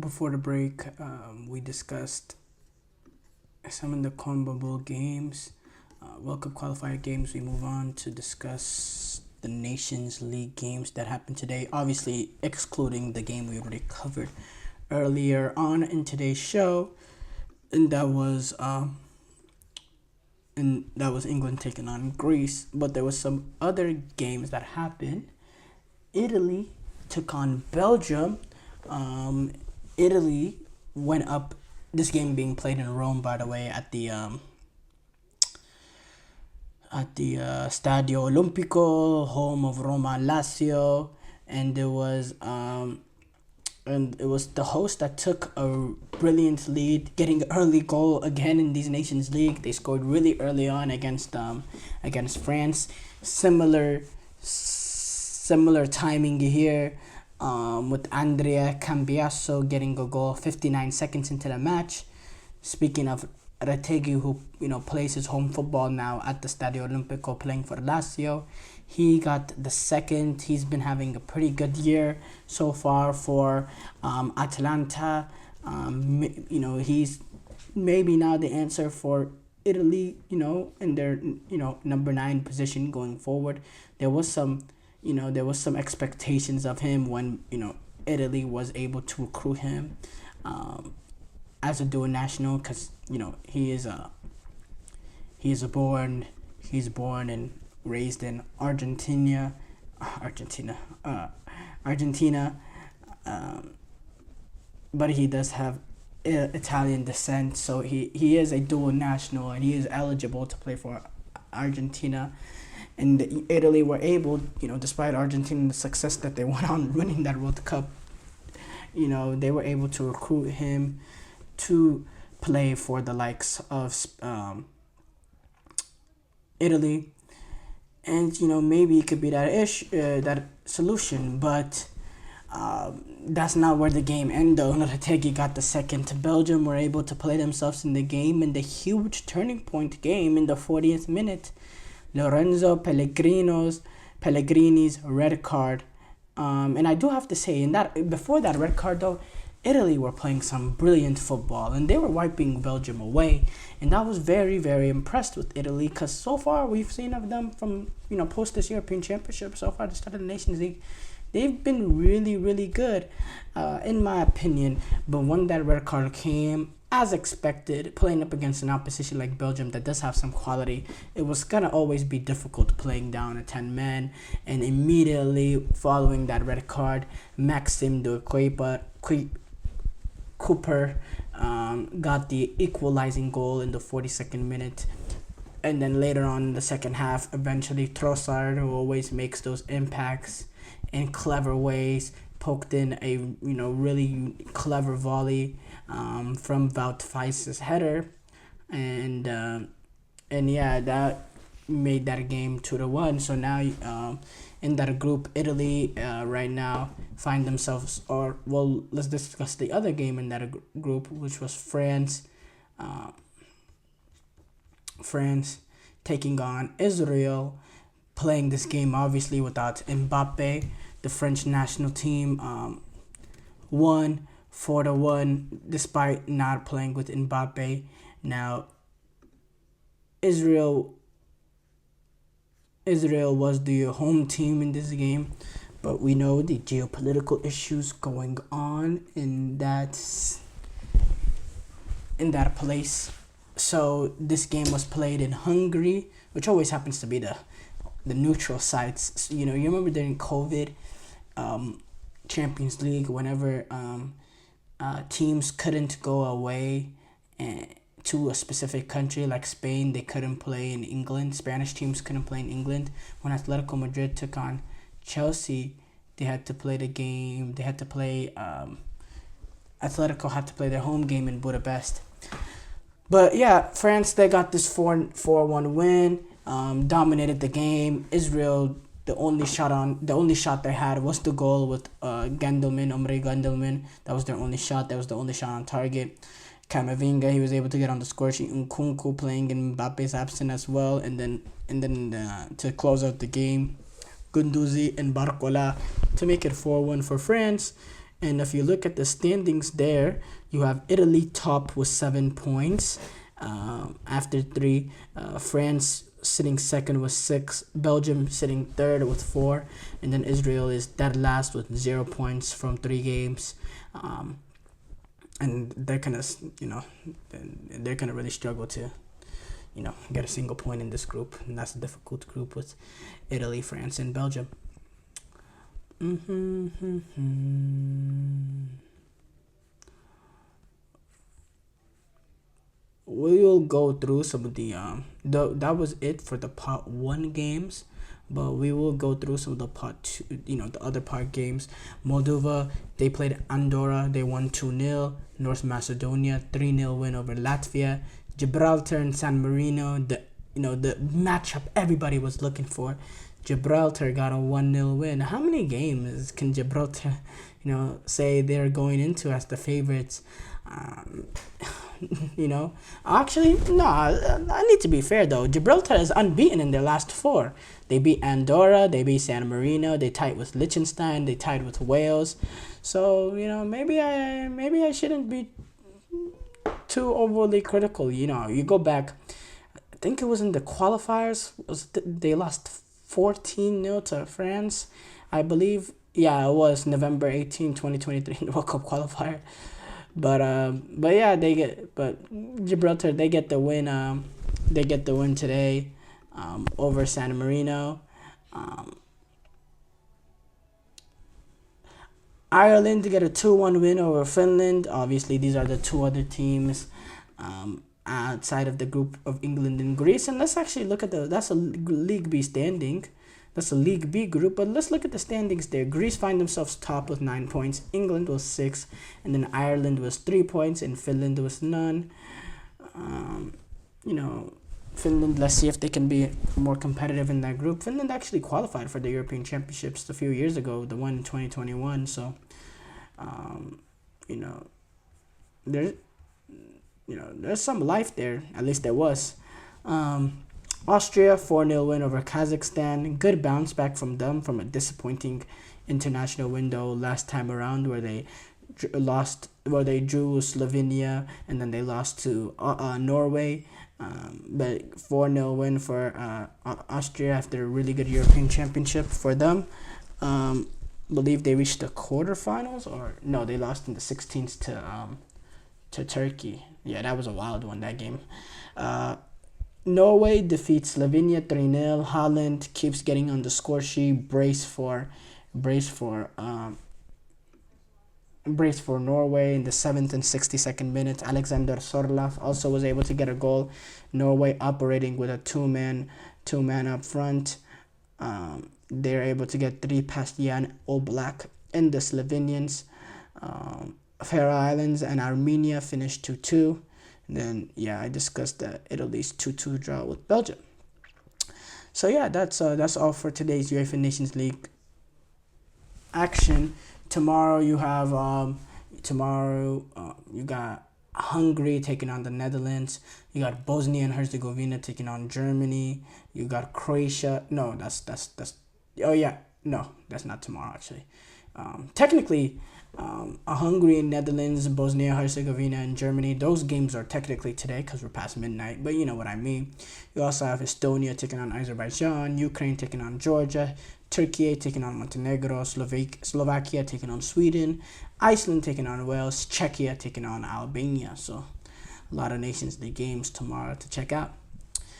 Before the break, we discussed some of the CONMEBOL games, World Cup qualifier games. We move on to discuss the Nations League games that happened today, obviously excluding the game we already covered earlier on in today's show, and that was England taking on Greece. But there was some other games that happened. Italy took on Belgium. Italy went up. This game being played in Rome, by the way, at the Stadio Olimpico, home of Roma Lazio, and it was the host that took a brilliant lead, getting an early goal again in these Nations League. They scored really early on against France. Similar timing here, with Andrea Cambiaso getting a goal 59 seconds into the match. Speaking of Retegui, who plays his home football now at the Stadio Olimpico playing for Lazio, he got the second. He's been having a pretty good year so far for Atalanta. He's maybe now the answer for Italy, in their number 9 position going forward. There was some expectations of him when Italy was able to recruit him as a dual national, because he's born and raised in Argentina, but he does have Italian descent, so he is a dual national and he is eligible to play for Argentina. And Italy were able, despite Argentina, the success that they went on winning that World Cup, they were able to recruit him to play for the likes of Italy. And, maybe it could be that solution, but that's not where the game ended. Retegui got the second. Belgium were able to play themselves in the game, in the huge turning point game in the 40th minute. Lorenzo Pellegrini's red card. And I do have to say, before that red card though, Italy were playing some brilliant football and they were wiping Belgium away. And I was very, very impressed with Italy, because so far we've seen of them from, post this European Championship, so far the start of the Nations League, they've been really, really good, in my opinion. But when that red card came, as expected, playing up against an opposition like Belgium that does have some quality, it was gonna always be difficult playing down a 10-man. And immediately following that red card, Maxime de Cooper got the equalizing goal in the 42nd minute. And then later on in the second half, eventually Trossard, who always makes those impacts in clever ways, poked in a really clever volley from Wout Weiss's header, and that made that game 2-1. So now in that group, Italy right now find themselves, let's discuss the other game in that group, which was France taking on Israel, playing this game obviously without Mbappe. The French national team won 4-1 despite not playing with Mbappe. Now, Israel was the home team in this game, but we know the geopolitical issues going on in that place. So this game was played in Hungary, which always happens to be the neutral sites. You remember during COVID, Champions League, whenever teams couldn't go away to a specific country, like Spain, they couldn't play in England. Spanish teams couldn't play in England. When Atletico Madrid took on Chelsea, they had to play the game. Atletico had to play their home game in Budapest. But yeah, France, they got this 4-1 win. Dominated the game. Israel, the only shot they had was the goal with Omri Gandelman. That was their only shot. That was the only shot on target. Camavinga, he was able to get on the score sheet. Nkunku playing in Mbappe's absence as well. And then to close out the game, Gunduzi and Barcola to make it 4-1 for France. And if you look at the standings there, you have Italy top with 7 points after three. France sitting second with 6. Belgium sitting third with 4. And then Israel is dead last with 0 points from 3 games. And they're gonna really struggle to get a single point in this group, and that's a difficult group with Italy, France, and Belgium. We will go through some of that was it for the part 1 games, but we will go through some of the part 2, the other part games. Moldova, they played Andorra, they won 2-0. North Macedonia, 3-0 win over Latvia. Gibraltar and San Marino, the matchup everybody was looking for. Gibraltar got a 1-0 win. How many games can Gibraltar, say they're going into as the favorites? Actually, no, I need to be fair though. Gibraltar is unbeaten in their last 4. They beat Andorra, they beat San Marino, they tied with Liechtenstein, they tied with Wales. So, maybe I shouldn't be too overly critical. You go back, I think it was in the qualifiers, they lost 14-0 to France, I believe. Yeah, it was November 18, 2023 in the World Cup qualifier. But yeah, Gibraltar, they get the win. They get the win today over San Marino. Ireland to get a 2-1 win over Finland. Obviously, these are the 2 other teams outside of the group of England and Greece. And let's actually look at that's a League B standing. That's a League B group, but let's look at the standings there. Greece find themselves top with 9 points. England was 6, and then Ireland was 3 points, and Finland was none. Finland, let's see if they can be more competitive in that group. Finland actually qualified for the European Championships a few years ago, the one in 2021. So, there's some life there. At least there was. Austria, 4-0 win over Kazakhstan. Good bounce back from them from a disappointing international window last time around where they drew Slovenia and then they lost to Norway. But 4-0 win for Austria after a really good European Championship for them. Believe they reached the quarterfinals, or no, they lost in the 16th to Turkey. Yeah, that was a wild one, that game. Norway defeats Slovenia 3-0. Holland keeps getting on the score sheet. Brace for Norway in the 7th and 62nd minute. Alexander Sorloth also was able to get a goal. Norway operating with a two-man up front. They're able to get 3 past Jan Oblak and the Slovenians. Faroe Islands and Armenia finished 2-2. And then, I discussed Italy's 2-2 draw with Belgium. So, that's all for today's UEFA Nations League action. Tomorrow you have you got Hungary taking on the Netherlands. You got Bosnia and Herzegovina taking on Germany. You got Croatia. No, that's not tomorrow actually. Technically, Hungary and Netherlands, Bosnia, Herzegovina, and Germany. Those games are technically today because we're past midnight, but you know what I mean. You also have Estonia taking on Azerbaijan, Ukraine taking on Georgia, Turkey taking on Montenegro, Slovakia taking on Sweden, Iceland taking on Wales, Czechia taking on Albania. So a lot of Nations League games tomorrow to check out.